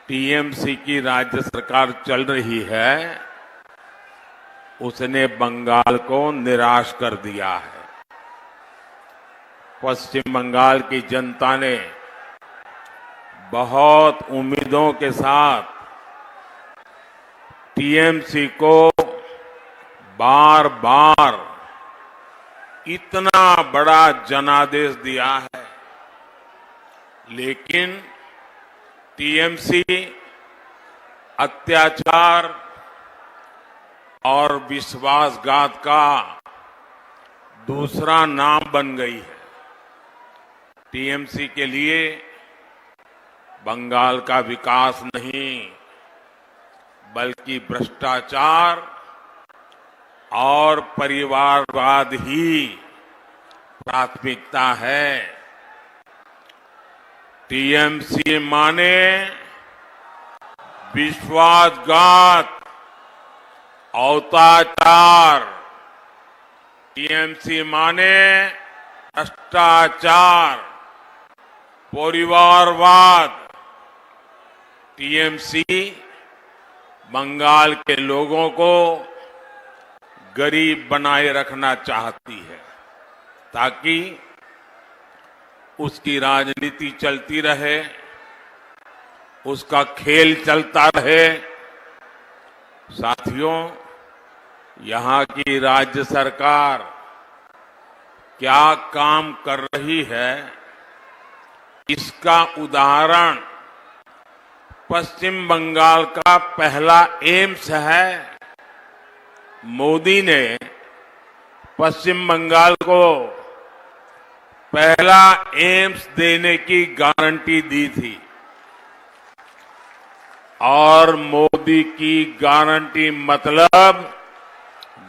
TMC की राज्य सरकार चल रही है, उसने बंगाल को निराश कर दिया है। पश्चिम बंगाल की जनता ने बहुत उम्मीदों के साथ टीएमसी को बार बार इतना बड़ा जनादेश दिया है, लेकिन टीएमसी अत्याचार और विश्वासघात का दूसरा नाम बन गई है। टीएमसी के लिए बंगाल का विकास नहीं, बल्कि भ्रष्टाचार और परिवारवाद ही प्राथमिकता है। टीएमसी माने विश्वासघात, अत्याचार। टीएमसी माने भ्रष्टाचार, परिवारवाद। टीएमसी बंगाल के लोगों को गरीब बनाए रखना चाहती है, ताकि उसकी राजनीति चलती रहे, उसका खेल चलता रहे। साथियों, यहां की राज्य सरकार क्या काम कर रही है, इसका उदाहरण पश्चिम बंगाल का पहला एम्स है। मोदी ने पश्चिम बंगाल को पहला एम्स देने की गारंटी दी थी, और मोदी की गारंटी मतलब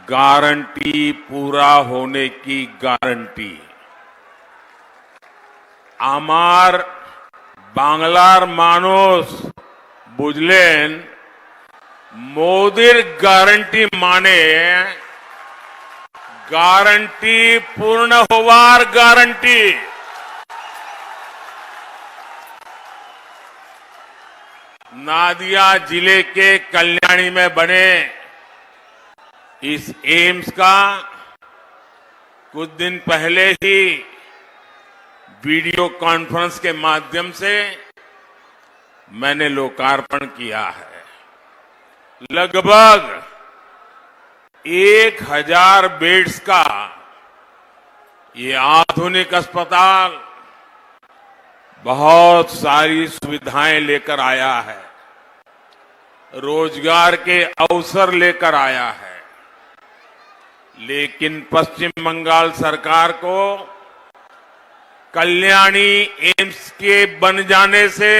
गारंटी पूरा होने की गारंटी। आमार बांग्लार मानुष बुझलेन मोदीर गारंटी माने गारंटी पूर्ण होवार गारंटी। नादिया जिले के कल्याणी में बने इस एम्स का कुछ दिन पहले ही वीडियो कॉन्फ्रेंस के माध्यम से मैंने लोकार्पण किया है। लगभग 1000 बेड्स का ये आधुनिक अस्पताल बहुत सारी सुविधाएं लेकर आया है, रोजगार के अवसर लेकर आया है। लेकिन पश्चिम बंगाल सरकार को कल्याणी एम्स के बन जाने से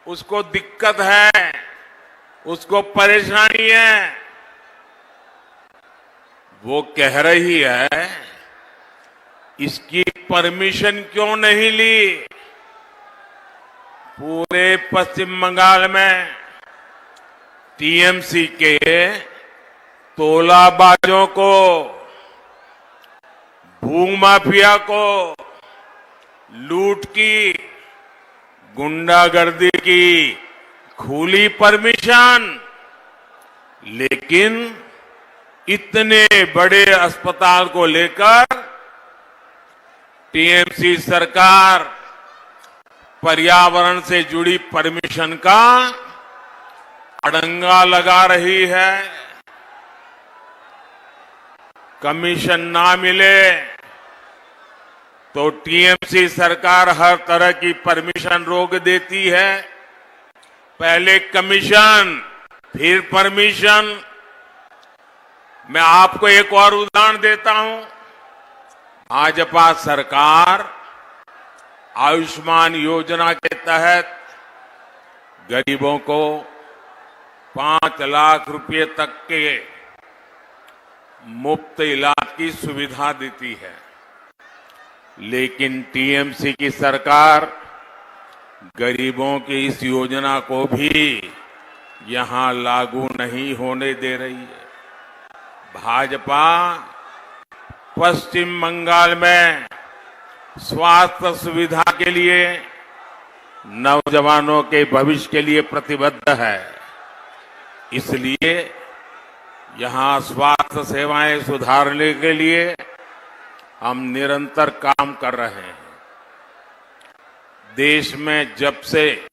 उसको दिक्कत है, उसको परेशानी है। वो कह रही है, इसकी परमिशन क्यों नहीं ली? पूरे पश्चिम बंगाल में टीएमसी के तोलाबाजों को, भूमाफिया को, लूट की, गुंडागर्दी की खुली परमिशन। लेकिन इतने बड़े अस्पताल को लेकर टीएमसी सरकार पर्यावरण से जुड़ी परमिशन का अड़ंगा लगा रही है। कमीशन ना मिले तो टीएमसी सरकार हर तरह की परमिशन रोक देती है। पहले कमीशन, फिर परमिशन। मैं आपको एक और उदाहरण देता हूं। भाजपा सरकार आयुष्मान योजना के तहत गरीबों को 5 लाख रुपए तक के मुफ्त इलाज की सुविधा देती है। लेकिन टीएमसी की सरकार गरीबों की इस योजना को भी यहां लागू नहीं होने दे रही है। भाजपा पश्चिम बंगाल में स्वास्थ्य सुविधा के लिए नौजवानों के भविष्य के लिए प्रतिबद्ध है। इसलिए यहां स्वास्थ्य सेवाएं सुधारने के लिए हम निरंतर काम कर रहे हैं। देश में जब से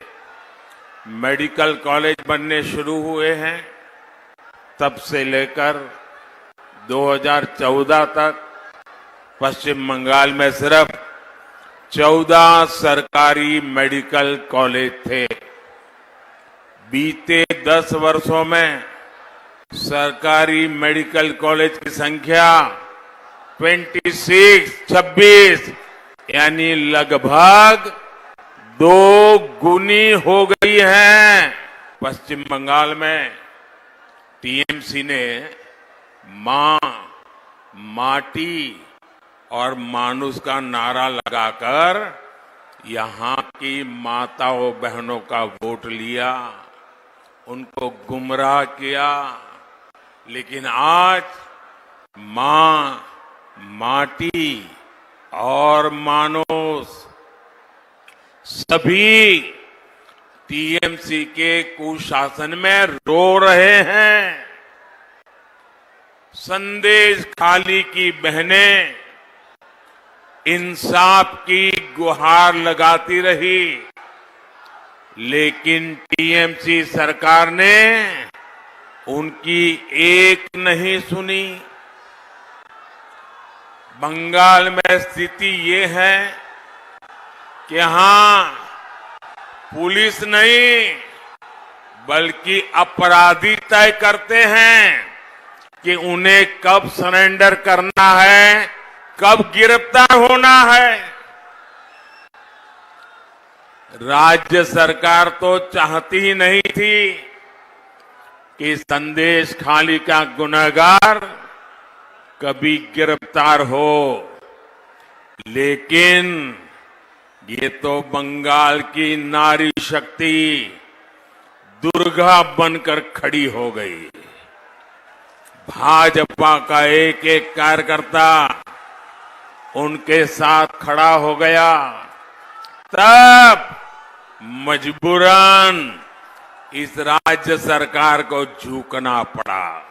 मेडिकल कॉलेज बनने शुरू हुए हैं, तब से लेकर 2014 तक पश्चिम बंगाल में सिर्फ 14 सरकारी मेडिकल कॉलेज थे। बीते 10 वर्षों में सरकारी मेडिकल कॉलेज की संख्या 26 यानी लगभग 2 गुनी हो गई है। पश्चिम बंगाल में टीएमसी ने मां, माटी और मानुष का नारा लगाकर यहां की माताओं बहनों का वोट लिया, उनको गुमराह किया। लेकिन आज मां, माटी और मानुष सभी टीएमसी के कुशासन में रो रहे हैं। संदेश खाली की बहनें इंसाफ की गुहार लगाती रही, लेकिन टीएमसी सरकार ने उनकी एक नहीं सुनी। बंगाल में स्थिति ये है कि यहां पुलिस नहीं बल्कि अपराधी तय करते हैं कि उन्हें कब सरेंडर करना है, कब गिरफ्तार होना है। राज्य सरकार तो चाहती ही नहीं थी कि संदेश खाली का गुनहगार कभी गिरफ्तार हो, लेकिन ये तो बंगाल की नारी शक्ति दुर्गा बनकर खड़ी हो गई। भाजपा का एक एक कार्यकर्ता उनके साथ खड़ा हो गया, तब मजबूरन इस राज्य सरकार को झुकना पड़ा।